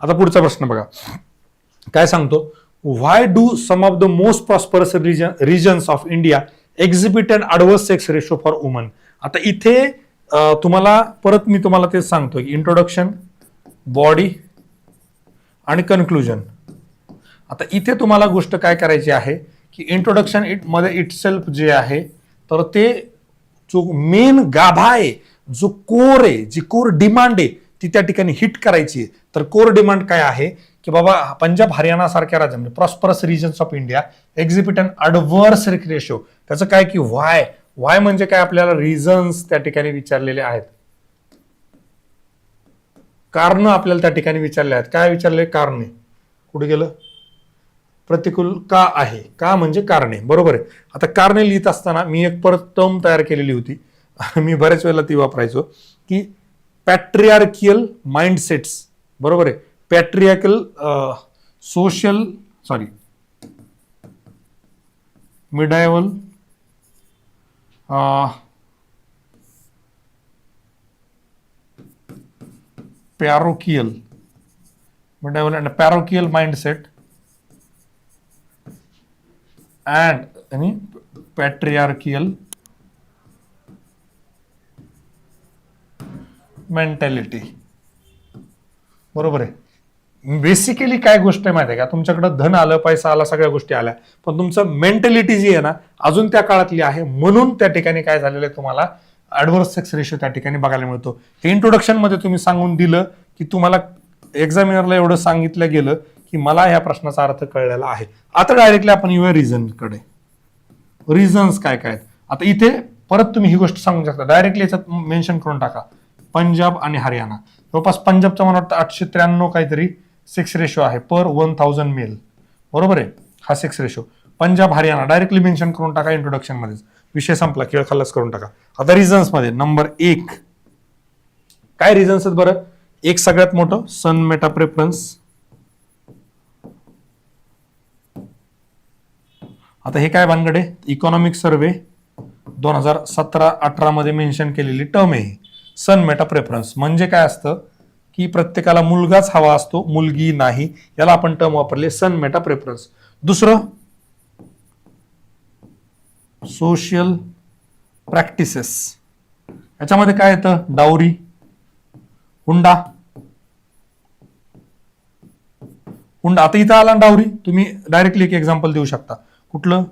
आता पुढचा प्रश्न बघा, काय सांगतो, why do some of the most prosperous regions of India exhibit an adverse sex ratio for women. आता इथे तुम्हाला परत मी तुम्हाला तेच सांगतोय की इंट्रोडक्शन, बॉडी आणि कन्क्लुजन. आता इथे तुम्हाला गोष्ट काय करायची आहे की इंट्रोडक्शन मध्ये इटसेल्फ जे आहे, तर ते जो मेन गाभा आहे, जो कोर आहे, जी कोर डिमांड आहे ती त्या ठिकाणी हिट करायची. तर कोर डिमांड काय आहे की बाबा पंजाब हरियाणा सारख्या राज्यांमध्ये prosperous regions of India exhibit an adverse ratio. त्याचं काय की व्हाय म्हणजे काय, आपल्याला रिझन्स त्या ठिकाणी विचारलेले आहेत, कारण आपल्याला त्या ठिकाणी विचारले आहेत. काय विचारले, कारणे. कुठे गेलं, प्रतिकूल का आहे, का म्हणजे कारणे, बरोबर आहे. आता कारणे लिहित असताना मी एक परत टर्म तयार केलेली होती, मी बऱ्याच वेळेला ती वापरायचो, की पॅट्रियार्कियल माइंडसेट्स, बरोबर आहे. Patriarchal social medieval medieval and parochial mindset and patriarchal mentality, बरोबर आहे. बेसिकली काय गोष्ट आहे माहिती आहे का, तुमच्याकडे धन आलं, पैसा आला, सगळ्या गोष्टी आल्या, पण तुमचं मेंटॅलिटी जी आहे ना अजून त्या काळातली आहे, म्हणून त्या ठिकाणी काय झालेलं आहे, तुम्हाला ॲडव्हर्स सेक्स रेशो त्या ठिकाणी बघायला मिळतो. हे इंट्रोडक्शन मध्ये तुम्ही सांगून दिलं की तुम्हाला एक्झामिनरला एवढं सांगितलं गेलं की मला ह्या प्रश्नाचा अर्थ कळलेला आहे. आता डायरेक्टली आपण येऊया रिझन कडे. रिझन्स काय काय आहेत. आता इथे परत तुम्ही ही गोष्ट सांगू शकता, डायरेक्टली याच्यात मेन्शन करून टाका पंजाब आणि हरियाणा. जवळपास पंजाबचा मला वाटतं 893 काहीतरी सेक्स रेशो आहे पर 1000 मेल, बरोबर आहे हा sex ratio. Punjab Haryana directly mention करून टाका इंट्रोडक्शन मध्येच, विषय संपला, खेळ खल्लास करून टाका. आता रिझन्स मध्ये नंबर 1 काय रिझन्स आहेत बरं. एक सगळ्यात मोठं सन मेटा प्रेफरन्स. आता हे काय भानगडे, इकॉनॉमिक सर्वे 2017-18 मध्ये मेन्शन केलेली टर्म आहे सन मेटा प्रेफरन्स. म्हणजे काय असतं की प्रत्येकाला मुलगाच हवा असतो, मुलगी नाही, याला आपण टर्म वापरले सन मेटा प्रेफरन्स. दुसरं सोशल प्रॅक्टिसेस, याच्यामध्ये काय येतं, डावरी, हुंडा. आता इथं आला डावरी, तुम्ही डायरेक्टली एक एक्झाम्पल देऊ शकता, कुठलं,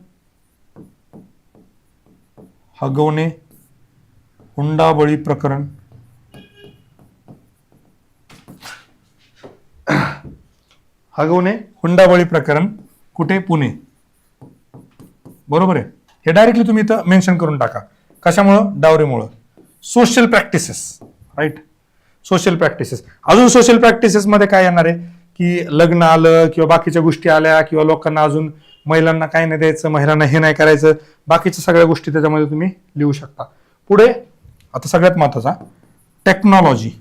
हगवणे हुंडाबळी प्रकरण. हगवणे हुंडाबळी प्रकरण कुठे, पुणे, बरोबर आहे. हे डायरेक्टली तुम्ही इथं मेन्शन करून टाका. कशामुळं, डावरीमुळं. Social practices, right, social practices. अजून सोशल प्रॅक्टिसेस मध्ये काय येणार आहे की लग्न आलं किंवा बाकीच्या गोष्टी आल्या, किंवा लोकांना अजून महिलांना काय नाही द्यायचं, महिलांना हे नाही करायचं, बाकीच्या सगळ्या गोष्टी त्याच्यामध्ये तुम्ही लिहू शकता. पुढे आता सगळ्यात महत्वाचा टेक्नॉलॉजी.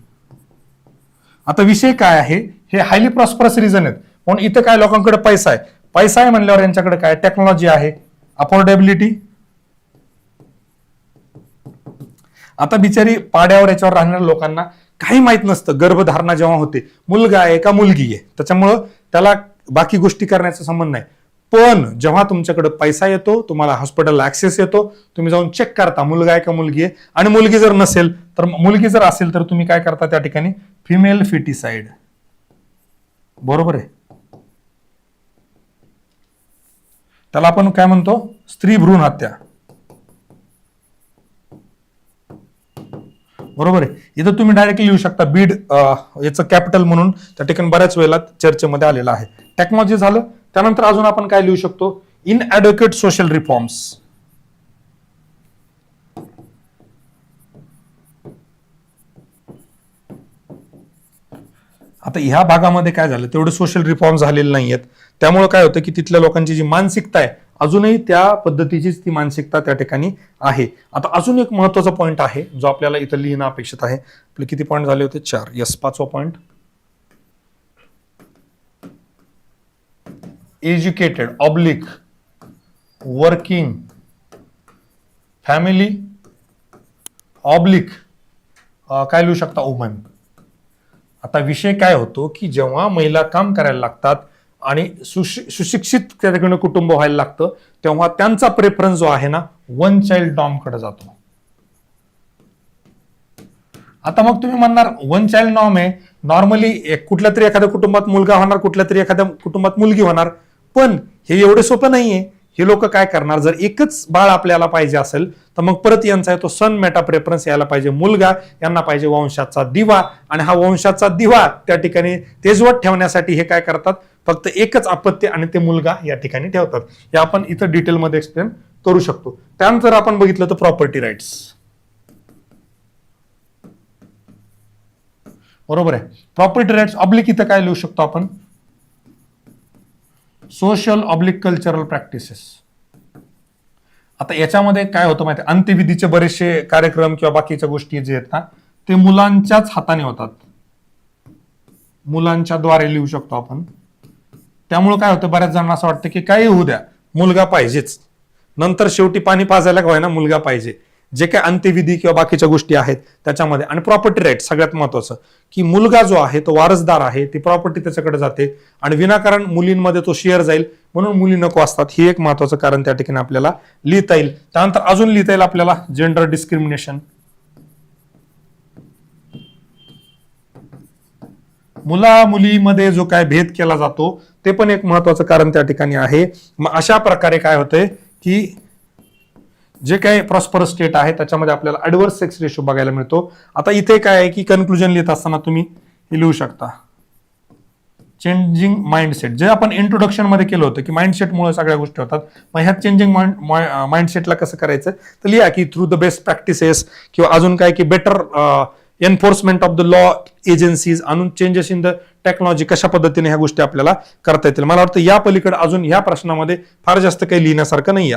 आता विषय काय आहे, हे हायली प्रॉस्परस रिजन आहेत, पण इथं काय लोकांकडे पैसा आहे म्हणल्यावर यांच्याकडे काय टेक्नॉलॉजी आहे, अफोर्डेबिलिटी. आता बिचारी पाड्यावर याच्यावर राहणाऱ्या लोकांना काही माहित नसतं, गर्भधारणा जेव्हा होते मुलगा आहे का मुलगी आहे, त्याच्यामुळं त्याला बाकी गोष्टी करण्याचा संबंध नाही. पण जेव्हा तुमच्याकडे पैसा येतो, तुम्हाला हॉस्पिटलला ऍक्सेस येतो, तुम्ही जाऊन चेक करता मुलगा आहे का मुलगी आहे, आणि मुलगी जर नसेल तर, मुलगी जर असेल तर तुम्ही काय करता त्या ठिकाणी, फिमेल फिटिसाइड, बरोबर आहे. त्याला आपण काय म्हणतो, स्त्री भ्रूण हत्या, बरोबर आहे. इथं तुम्ही डायरेक्टली लिहू शकता बीड याचं कॅपिटल म्हणून, त्या ठिकाणी बऱ्याच वेळेला चर्चेमध्ये आलेला आहे. टेक्नॉलॉजी झालं, त्यानंतर अजून आपण काय लिहू शकतो, इनएड्युकेट सोशल रिफॉर्म्स. आता ह्या भागामध्ये काय झालं, तेवढे सोशल रिफॉर्म झालेले नाहीयेत, त्यामुळे काय होतं की तिथल्या लोकांची जी मानसिकता आहे अजूनही त्या पद्धतीचीच ती मानसिकता त्या ठिकाणी आहे. आता अजून एक महत्वाचा पॉईंट आहे जो आपल्याला इथं लिहिणं अपेक्षित आहे. आपले किती पॉईंट झाले होते, 4. यस, 5वा point, educated oblique working family oblique काय लिहू शकता, वुमन. आता विषय काय होतो की जेव्हा महिला काम करायला लागतात आणि सुशिक्षित त्या ठिकाणी कुटुंब व्हायला लागतं, तेव्हा त्यांचा प्रेफरन्स जो आहे ना वन चाइल्ड नॉर्म कडे जातो. आता मग तुम्ही म्हणणार वन चाइल्ड नॉर्म आहे, नॉर्मली कुठल्या तरी एखाद्या कुटुंबात मुलगा होणार, कुठल्या तरी एखाद्या कुटुंबात मुलगी होणार, पण हे एवढे सोपं नाहीये. हे लोक काय करणार, जर एकच बाळ आपल्याला पाहिजे असेल तर मग परत यांचा तो सन मेटा प्रेफरन्स यायला पाहिजे, मुलगा, यांना पाहिजे वंशाचा दिवा, आणि हा वंशाचा दिवा त्या ठिकाणी तेजवत ठेवण्यासाठी हे काय करतात, फक्त एकच अपत्य आणि ते मुलगा या ठिकाणी ठेवतात. हे आपण इथं डिटेलमध्ये एक्सप्लेन करू शकतो. त्यानंतर आपण बघितलं तर प्रॉपर्टी राईट्स, बरोबर आहे. प्रॉपर्टी राईट्स ऑब्लिक इथं काय लिहू शकतो आपण, सोशल ऑब्लिक कल्चरल प्रॅक्टिसेस. आता याच्यामध्ये काय होतं माहिती, अंत्यविधीचे बरेचसे कार्यक्रम किंवा बाकीच्या गोष्टी जे आहेत ना ते मुलांच्याच हाताने होतात, मुलांच्या द्वारे लिहू शकतो आपण. त्यामुळे काय होतं, बऱ्याच जणांना असं वाटतं की काही होऊ द्या, मुलगा पाहिजेच, नंतर शेवटी पाणी पाजायला का होईना मुलगा पाहिजे. जे काय अंत्यविधी किंवा बाकीच्या गोष्टी आहेत त्याच्यामध्ये. आणि प्रॉपर्टी राईट सगळ्यात महत्वाचं, की मुलगा जो आहे तो वारसदार आहे, ती प्रॉपर्टी त्याच्याकडे जाते आणि विनाकारण मुलींमध्ये तो शेअर जाईल म्हणून मुली नको असतात. ही एक महत्वाचं कारण त्या ठिकाणी आपल्याला लिहिता येईल. त्यानंतर अजून लिहिता येईल आपल्याला जेंडर डिस्क्रिमिनेशन, मुला मुलीमध्ये जो काय भेद केला जातो ते पण एक महत्वाचं कारण त्या ठिकाणी आहे. मग अशा प्रकारे काय होतंय की जे काही प्रॉस्परस स्टेट आहे त्याच्यामध्ये आपल्याला ऍडव्हर्स सेक्स रेशो बघायला मिळतो. आता इथे काय आहे की कन्क्लुजन लिहित असताना तुम्ही हे लिहू शकता, चेंजिंग माइंडसेट, जे आपण इंट्रोडक्शन मध्ये केलं होतं की माइंडसेटमुळे सगळ्या गोष्टी होतात. मग ह्या चेंजिंग माइंडसेटला कसं करायचं तर लिहा की थ्रू द बेस्ट प्रॅक्टिसेस, किंवा अजून काय की better enforcement of the law agencies, आणून चेंजेस इन द टेक्नॉलॉजी, कशा पद्धतीने ह्या गोष्टी आपल्याला करता येतील. मला वाटतं या पलीकडे अजून ह्या प्रश्नामध्ये फार जास्त काही लिहिण्यासारखं नाहीये.